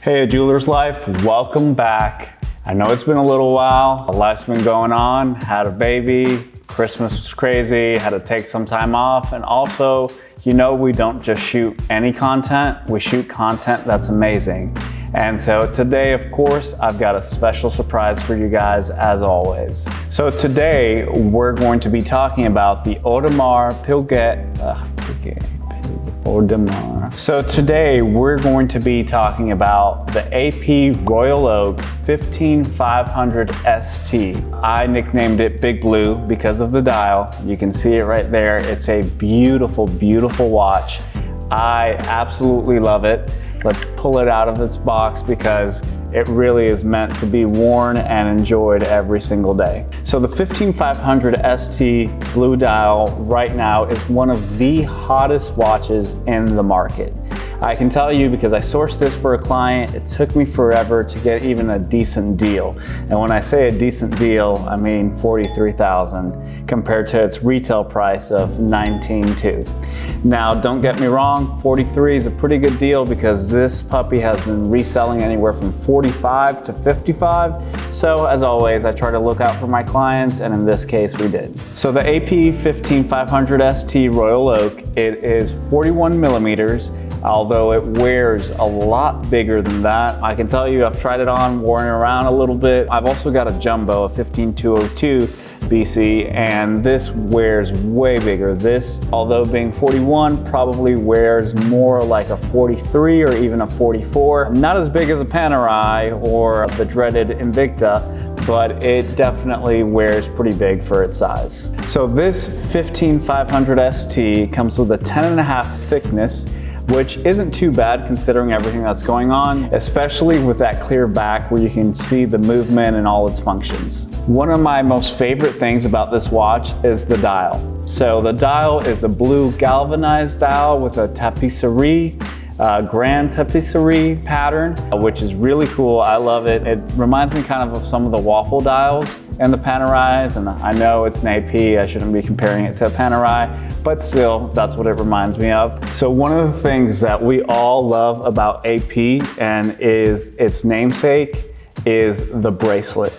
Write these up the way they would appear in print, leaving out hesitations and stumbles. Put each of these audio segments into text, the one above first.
Hey, Jeweler's Life, welcome back. I know it's been a little while. Life's been going on, had a baby, Christmas was crazy, had to take some time off, and also, you know, we don't just shoot any content, we shoot content that's amazing. And so today, of course, I've got a special surprise for you guys as always. So today, we're going to be talking about the Audemars Piguet, Audemars. So today we're going to be talking about the AP Royal Oak 15500 ST. I nicknamed it Big Blue because of the dial. You can see it right there. It's a beautiful, beautiful watch. I absolutely love it. Let's pull it out of its box because it really is meant to be worn and enjoyed every single day. So the 15500 ST Blue Dial right now is one of the hottest watches in the market. I can tell you because I sourced this for a client, it took me forever to get even a decent deal. And when I say a decent deal, I mean $43,000 compared to its retail price of $19,200. Now, don't get me wrong, 43 is a pretty good deal because this puppy has been reselling anywhere from 45 to 55. So as always, I try to look out for my clients, and in this case, we did. So the AP 15500 ST Royal Oak, it is 41 millimeters. Although it wears a lot bigger than that. I can tell you I've tried it on, worn it around a little bit. I've also got a jumbo, a 15202 BC, and this wears way bigger. This, although being 41, probably wears more like a 43 or even a 44. Not as big as a Panerai or the dreaded Invicta, but it definitely wears pretty big for its size. So this 15500 ST comes with a 10.5 thickness, which isn't too bad considering everything that's going on, especially with that clear back where you can see the movement and all its functions. One of my most favorite things about this watch is the dial. So the dial is a blue galvanized dial with a tapisserie, grand tapisserie pattern, which is really cool. I love it. It reminds me kind of some of the waffle dials and the Panerais, and I know it's an AP, I shouldn't be comparing it to a Panerai, but still, that's what it reminds me of. So one of the things that we all love about AP and is its namesake is the bracelet.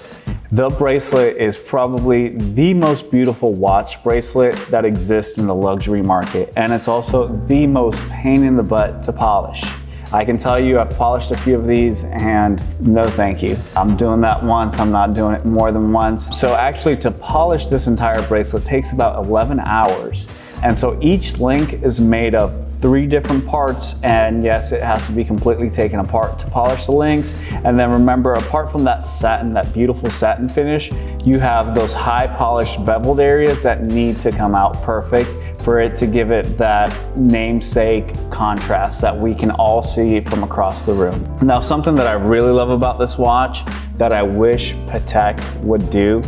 The bracelet is probably the most beautiful watch bracelet that exists in the luxury market, and it's also the most pain in the butt to polish. I can tell you I've polished a few of these and no thank you. I'm doing that once, I'm not doing it more than once. So actually to polish this entire bracelet takes about 11 hours. And so each link is made of 3 different parts, and yes, it has to be completely taken apart to polish the links. And then remember, apart from that satin, that beautiful satin finish, you have those high polished beveled areas that need to come out perfect for it to give it that namesake contrast that we can all see from across the room. Now, something that I really love about this watch that I wish Patek would do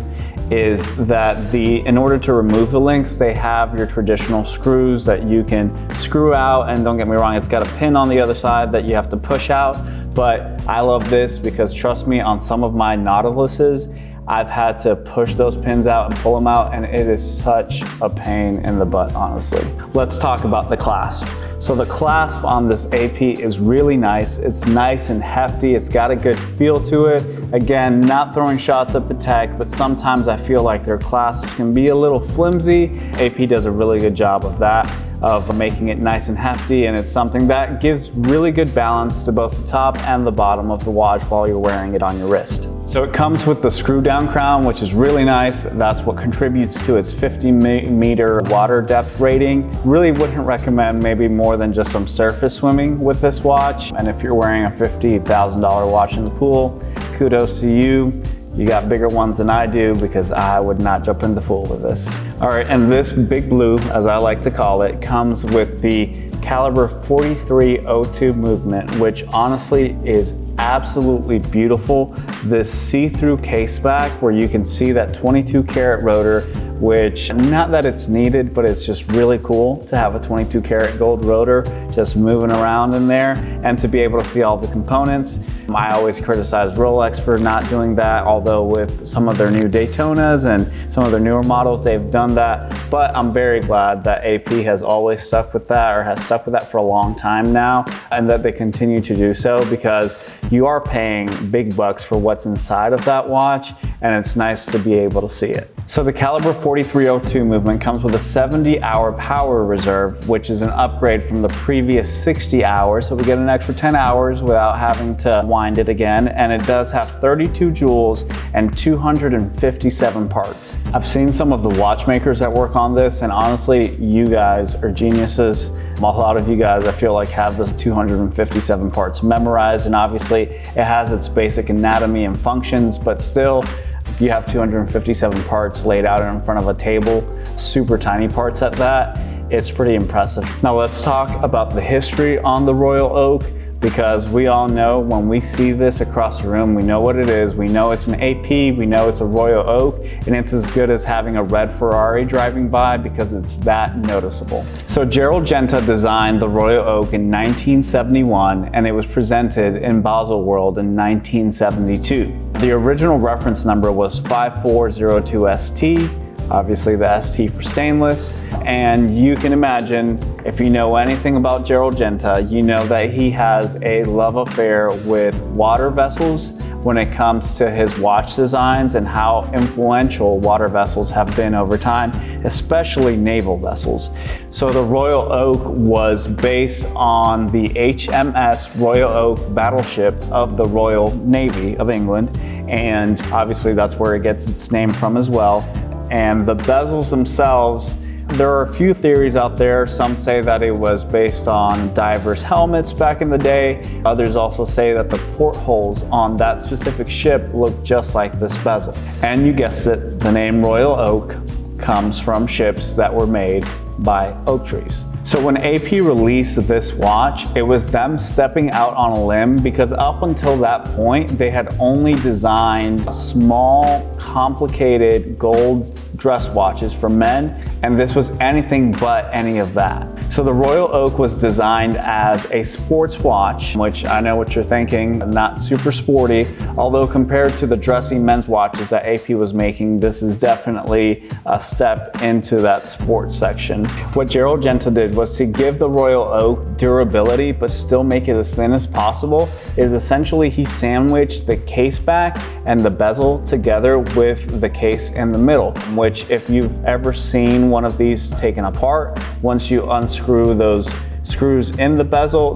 is that in order to remove the links, they have your traditional screws that you can screw out, and don't get me wrong, it's got a pin on the other side that you have to push out, but I love this because trust me, on some of my Nautiluses, I've had to push those pins out and pull them out, and it is such a pain in the butt, honestly. Let's talk about the clasp. So the clasp on this AP is really nice. It's nice and hefty. It's got a good feel to it. Again, not throwing shots at Patek, but sometimes I feel like their clasps can be a little flimsy. AP does a really good job of that, of making it nice and hefty, and it's something that gives really good balance to both the top and the bottom of the watch while you're wearing it on your wrist. So it comes with the screw down crown, which is really nice. That's what contributes to its 50 meter water depth rating. Really wouldn't recommend maybe more than just some surface swimming with this watch. And if you're wearing a $50,000 watch in the pool, kudos to you. You got bigger ones than I do because I would not jump in the pool with this. All right, and this Big Blue, as I like to call it, comes with the caliber 4302 movement, which honestly is absolutely beautiful. This see-through case back where you can see that 22 karat rotor which not that it's needed, but it's just really cool to have a 22 karat gold rotor just moving around in there and to be able to see all the components. I always criticize Rolex for not doing that, although with some of their new Daytonas and some of their newer models, they've done that. But I'm very glad that AP has always stuck with that, or has stuck with that for a long time now, and that they continue to do so, because you are paying big bucks for what's inside of that watch, and it's nice to be able to see it. So the caliber 4302 movement comes with a 70-hour power reserve, which is an upgrade from the previous 60 hours. So we get an extra 10 hours without having to wind it again. And it does have 32 jewels and 257 parts. I've seen some of the watchmakers that work on this, and honestly, you guys are geniuses. A lot of you guys, I feel like, have those 257 parts memorized, and obviously it has its basic anatomy and functions, but still, if you have 257 parts laid out in front of a table, super tiny parts at that, it's pretty impressive. Now let's talk about the history on the Royal Oak, because we all know when we see this across the room, we know what it is. We know it's an AP, we know it's a Royal Oak, and it's as good as having a red Ferrari driving by, because it's that noticeable. So Gerald Genta designed the Royal Oak in 1971, and it was presented in Baselworld in 1972. The original reference number was 5402ST, obviously the ST for stainless, and you can imagine, if you know anything about Gerald Genta, you know that he has a love affair with water vessels when it comes to his watch designs, and how influential water vessels have been over time, especially naval vessels. So the Royal Oak was based on the HMS Royal Oak battleship of the Royal Navy of England, and obviously that's where it gets its name from as well. And the bezels themselves, there are a few theories out there. Some say that it was based on divers' helmets back in the day. Others also say that the portholes on that specific ship look just like this bezel. And you guessed it, the name Royal Oak comes from ships that were made by oak trees. So when AP released this watch, it was them stepping out on a limb, because up until that point, they had only designed small, complicated gold dress watches for men, and this was anything but any of that. So the Royal Oak was designed as a sports watch, which I know what you're thinking, not super sporty, although compared to the dressy men's watches that AP was making, this is definitely a step into that sports section. What Gerald Genta did was to give the Royal Oak durability, but still make it as thin as possible, is essentially he sandwiched the case back and the bezel together with the case in the middle, which if you've ever seen one of these taken apart, once you unscrew those screws in the bezel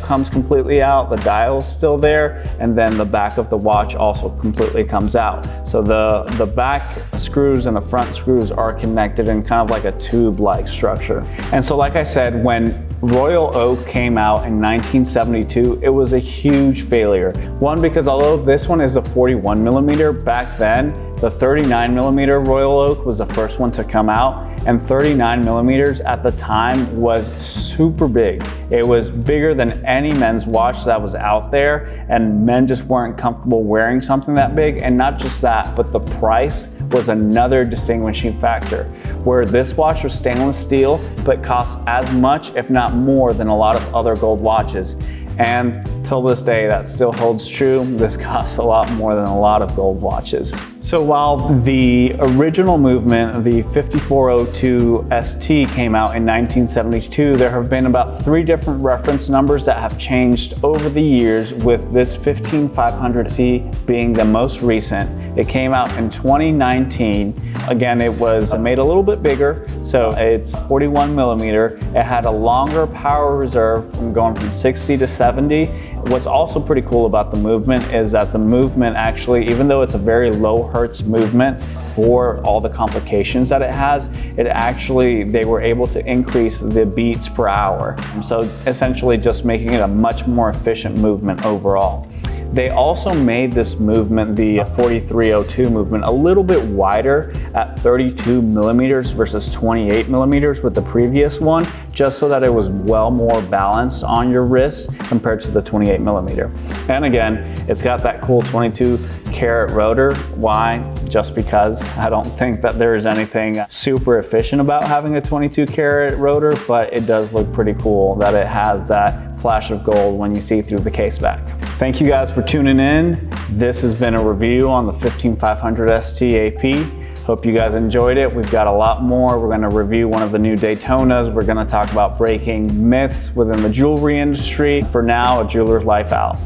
comes completely out, the dial is still there, and then the back of the watch also completely comes out. So the back screws and the front screws are connected in kind of like a tube-like structure. And so like I said, when Royal Oak came out in 1972, it was a huge failure. One, because although this one is a 41 millimeter, back then, the 39 millimeter Royal Oak was the first one to come out, and 39 millimeters at the time was super big. It was bigger than any men's watch that was out there, and men just weren't comfortable wearing something that big. And not just that, but the price was another distinguishing factor, where this watch was stainless steel, but cost as much, if not more, than a lot of other gold watches. And till this day, that still holds true. This costs a lot more than a lot of gold watches. So while the original movement, the 5402 ST, came out in 1972, there have been about 3 different reference numbers that have changed over the years, with this 15500 ST being the most recent. It came out in 2019. Again, it was made a little bit bigger, so it's 41 millimeter. It had a longer power reserve from going from 60 to 70. What's also pretty cool about the movement is that the movement actually, even though it's a very low hertz movement for all the complications that it has, they were able to increase the beats per hour. So essentially just making it a much more efficient movement overall. They also made this movement, the 4302 movement, a little bit wider at 32 millimeters versus 28 millimeters with the previous one, just so that it was well more balanced on your wrist compared to the 28 millimeter. And again, it's got that cool 22 karat rotor. Why? Just because I don't think that there is anything super efficient about having a 22 karat rotor, but it does look pretty cool that it has that flash of gold when you see through the case back. Thank you guys for tuning in. This has been a review on the 15500 ST AP. Hope you guys enjoyed it. We've got a lot more. We're going to review one of the new Daytonas. We're going to talk about breaking myths within the jewelry industry. For now, a jeweler's life out.